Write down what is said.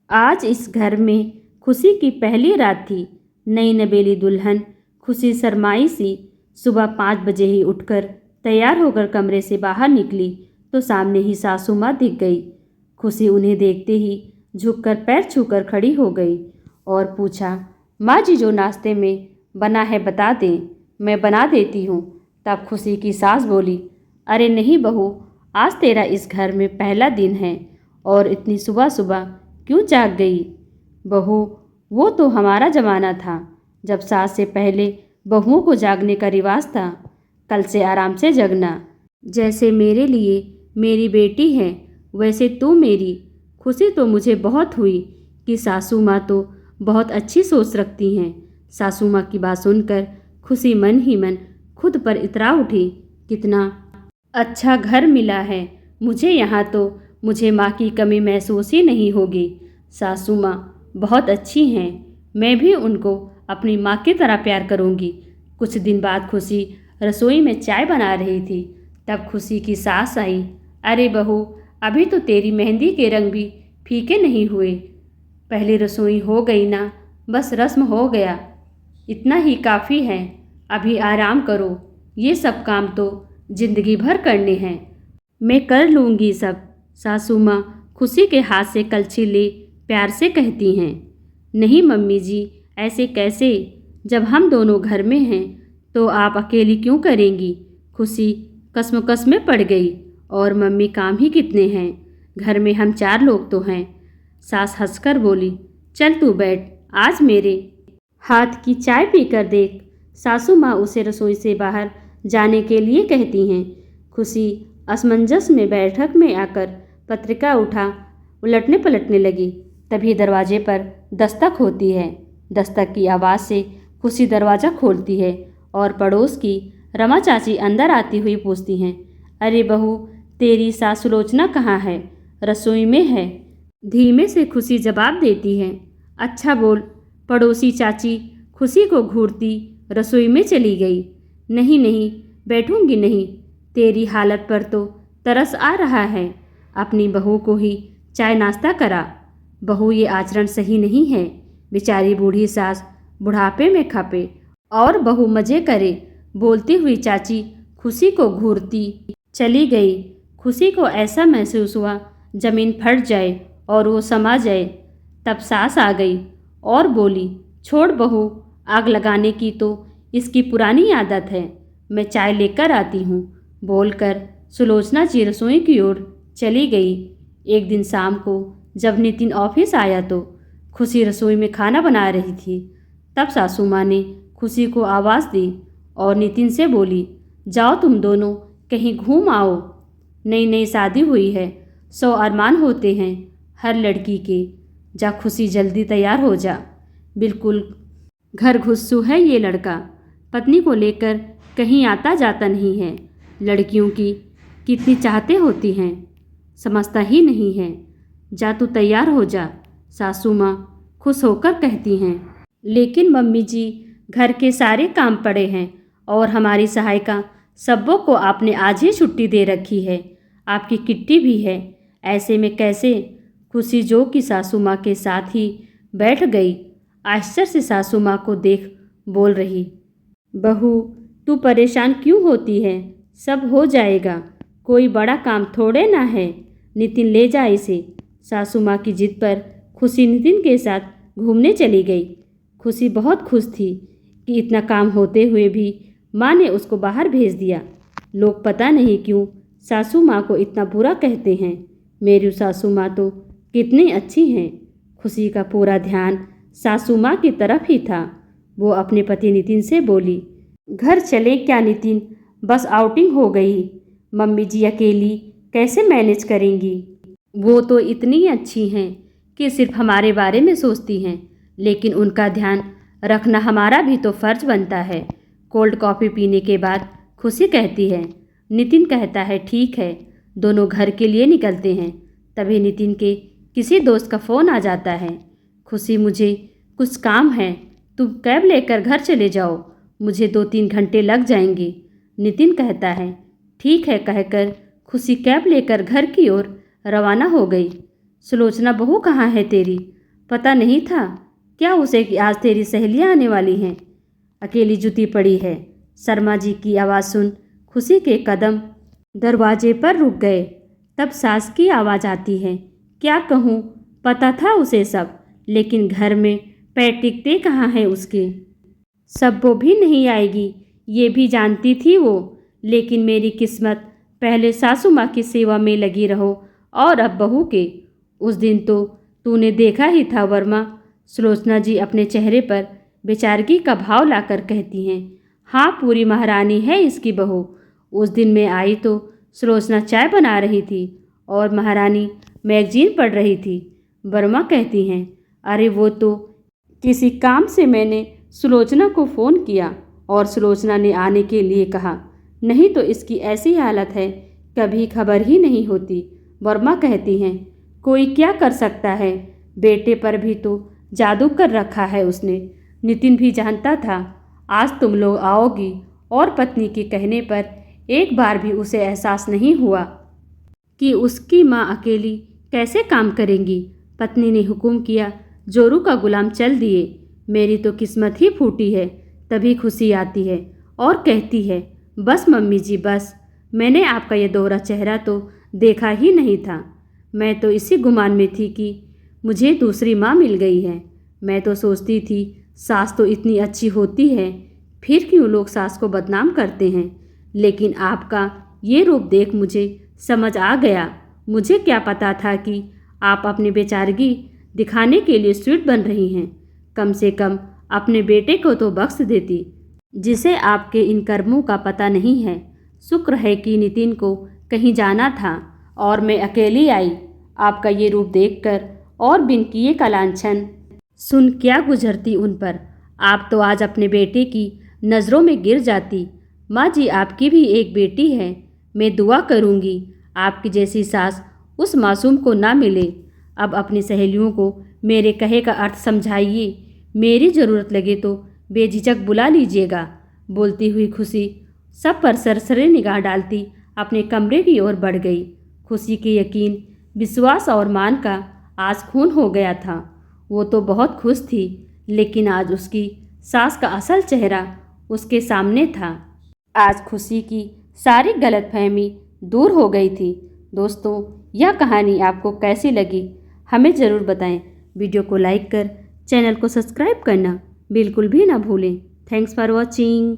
आज इस घर में खुशी की पहली रात थी। नई नवेली दुल्हन खुशी शर्माई सी सुबह 5 बजे ही उठकर तैयार होकर कमरे से बाहर निकली तो सामने ही सासू माँ दिख गई। खुशी उन्हें देखते ही झुककर पैर छूकर खड़ी हो गई और पूछा, माँ जी जो नाश्ते में बना है बता दें, मैं बना देती हूँ। तब खुशी की सास बोली, अरे नहीं बहू, आज तेरा इस घर में पहला दिन है और इतनी सुबह सुबह क्यों जाग गई। बहू, वो तो हमारा ज़माना था जब सास से पहले बहुओं को जागने का रिवाज था। कल से आराम से जगना। जैसे मेरे लिए मेरी बेटी है वैसे तू मेरी। खुशी तो मुझे बहुत हुई कि सासू माँ तो बहुत अच्छी सोच रखती हैं। सासू माँ की बात सुनकर खुशी मन ही मन खुद पर इतरा उठी, कितना अच्छा घर मिला है मुझे यहाँ, तो मुझे माँ की कमी महसूस ही नहीं होगी। सासू माँ बहुत अच्छी हैं, मैं भी उनको अपनी माँ की तरह प्यार करूँगी। कुछ दिन बाद खुशी रसोई में चाय बना रही थी, तब खुशी की सास आई। अरे बहू, अभी तो तेरी मेहंदी के रंग भी फीके नहीं हुए। पहले रसोई हो गई ना, बस रस्म हो गया, इतना ही काफ़ी है। अभी आराम करो, ये सब काम तो जिंदगी भर करने हैं। मैं कर लूँगी सब। सासू माँ खुशी के हाथ से कलछी ले प्यार से कहती हैं। नहीं मम्मी जी, ऐसे कैसे, जब हम दोनों घर में हैं तो आप अकेली क्यों करेंगी। खुशी कसमकस में पड़ गई। और मम्मी काम ही कितने हैं, घर में हम 4 लोग तो हैं। सास हंसकर बोली, चल तू बैठ, आज मेरे हाथ की चाय पीकर देख। सासू माँ उसे रसोई से बाहर जाने के लिए कहती हैं। खुशी असमंजस में बैठक में आकर पत्रिका उठा उलटने पलटने लगी। तभी दरवाजे पर दस्तक होती है। दस्तक की आवाज़ से खुशी दरवाज़ा खोलती है और पड़ोस की रमा चाची अंदर आती हुई पूछती हैं, अरे बहू, तेरी सास सुलोचना कहाँ है। रसोई में है, धीमे से खुशी जवाब देती है। अच्छा बोल। पड़ोसी चाची खुशी को घूरती रसोई में चली गई। नहीं नहीं, बैठूंगी नहीं, तेरी हालत पर तो तरस आ रहा है। अपनी बहू को ही चाय नाश्ता करा। बहू, ये आचरण सही नहीं है। बेचारी बूढ़ी सास बुढ़ापे में खपे और बहू मज़े करे। बोलती हुई चाची खुशी को घूरती चली गई। खुशी को ऐसा महसूस हुआ जमीन फट जाए और वो समा जाए। तब सास आ गई और बोली, छोड़ बहू, आग लगाने की तो इसकी पुरानी आदत है, मैं चाय लेकर आती हूँ। बोलकर सुलोचना जी रसोई की ओर चली गई। एक दिन शाम को जब नितिन ऑफिस आया तो खुशी रसोई में खाना बना रही थी। तब सासू माँ ने खुशी को आवाज़ दी और नितिन से बोली, जाओ तुम दोनों कहीं घूम आओ। नई नई शादी हुई है, 100 अरमान होते हैं हर लड़की के। जा खुशी, जल्दी तैयार हो जा। बिल्कुल घर घुस्सू है ये लड़का, पत्नी को लेकर कहीं आता जाता नहीं है। लड़कियों की कितनी चाहते होती हैं, समझता ही नहीं है। जा तू तैयार हो जा। सासू माँ खुश होकर कहती हैं, लेकिन मम्मी जी, घर के सारे काम पड़े हैं और हमारी सहायिका सबों को आपने आज ही छुट्टी दे रखी है। आपकी किट्टी भी है, ऐसे में कैसे। खुशी जो कि सासू माँ के साथ ही बैठ गई, आश्चर्य से सासू माँ को देख बोल रही, बहू तू परेशान क्यों होती है, सब हो जाएगा, कोई बड़ा काम थोड़े ना है। नितिन ले जा इसे। सासू माँ की जिद पर खुशी नितिन के साथ घूमने चली गई। खुशी बहुत खुश थी कि इतना काम होते हुए भी माँ ने उसको बाहर भेज दिया। लोग पता नहीं क्यों सासू माँ को इतना बुरा कहते हैं। मेरी सासू माँ तो कितनी अच्छी हैं। खुशी का पूरा ध्यान सासू माँ की तरफ ही था। वो अपने पति नितिन से बोली, घर चले क्या नितिन, बस आउटिंग हो गई, मम्मी जी अकेली कैसे मैनेज करेंगी। वो तो इतनी अच्छी हैं कि सिर्फ हमारे बारे में सोचती हैं, लेकिन उनका ध्यान रखना हमारा भी तो फ़र्ज बनता है। कोल्ड कॉफ़ी पीने के बाद खुशी कहती है। नितिन कहता है ठीक है। दोनों घर के लिए निकलते हैं। तभी नितिन के किसी दोस्त का फ़ोन आ जाता है। खुशी, मुझे कुछ काम है, तुम कैब लेकर घर चले जाओ, मुझे 2-3 घंटे लग जाएंगे। नितिन कहता है ठीक है कहकर खुशी कैब लेकर घर की ओर रवाना हो गई। सुलोचना, बहू कहाँ है तेरी, पता नहीं था क्या उसे कि आज तेरी सहेलियाँ आने वाली हैं। अकेली जुती पड़ी है। शर्मा जी की आवाज़ सुन खुशी के कदम दरवाजे पर रुक गए। तब सास की आवाज़ आती है। क्या कहूँ, पता था उसे सब, लेकिन घर में पैर टिकते कहाँ हैं उसके। सब वो भी नहीं आएगी ये भी जानती थी वो, लेकिन मेरी किस्मत पहले सासू माँ की सेवा में लगी रहो और अब बहू के। उस दिन तो तूने देखा ही था वर्मा। सुलोचना जी अपने चेहरे पर बेचारगी का भाव लाकर कहती हैं। हाँ, पूरी महारानी है इसकी बहू। उस दिन मैं आई तो सुलोचना चाय बना रही थी और महारानी मैगजीन पढ़ रही थी। वर्मा कहती हैं, अरे वो तो किसी काम से मैंने सुलोचना को फ़ोन किया और सुलोचना ने आने के लिए कहा, नहीं तो इसकी ऐसी हालत है कभी खबर ही नहीं होती। वर्मा कहती हैं, कोई क्या कर सकता है, बेटे पर भी तो जादू कर रखा है उसने। नितिन भी जानता था आज तुम लोग आओगी और पत्नी के कहने पर एक बार भी उसे एहसास नहीं हुआ कि उसकी माँ अकेली कैसे काम करेंगी। पत्नी ने हुक्म किया, जोरू का गुलाम चल दिए। मेरी तो किस्मत ही फूटी है। तभी खुशी आती है और कहती है, बस मम्मी जी बस, मैंने आपका ये दोहरा चेहरा तो देखा ही नहीं था। मैं तो इसी गुमान में थी कि मुझे दूसरी माँ मिल गई है। मैं तो सोचती थी सास तो इतनी अच्छी होती है, फिर क्यों लोग सास को बदनाम करते हैं। लेकिन आपका ये रूप देख मुझे समझ आ गया। मुझे क्या पता था कि आप अपनी बेचारगी दिखाने के लिए स्वीट बन रही हैं। कम से कम अपने बेटे को तो बख्श देती, जिसे आपके इन कर्मों का पता नहीं है। शुक्र है कि नितिन को कहीं जाना था और मैं अकेली आई। आपका ये रूप देखकर और बिन किए का लांछन सुन क्या गुजरती उन पर। आप तो आज अपने बेटे की नज़रों में गिर जाती। माँ जी, आपकी भी एक बेटी है। मैं दुआ करूँगी आपकी जैसी सास उस मासूम को ना मिले। अब अपनी सहेलियों को मेरे कहे का अर्थ समझाइए। मेरी ज़रूरत लगे तो बेझिझक बुला लीजिएगा। बोलती हुई खुशी सब पर सरसरे निगाह डालती अपने कमरे की ओर बढ़ गई। खुशी के यकीन, विश्वास और मान का आज खून हो गया था। वो तो बहुत खुश थी, लेकिन आज उसकी सास का असल चेहरा उसके सामने था। आज खुशी की सारी गलतफहमी दूर हो गई थी। दोस्तों, यह कहानी आपको कैसी लगी हमें ज़रूर बताएं। वीडियो को लाइक कर चैनल को सब्सक्राइब करना बिल्कुल भी ना भूलें। Thanks for watching.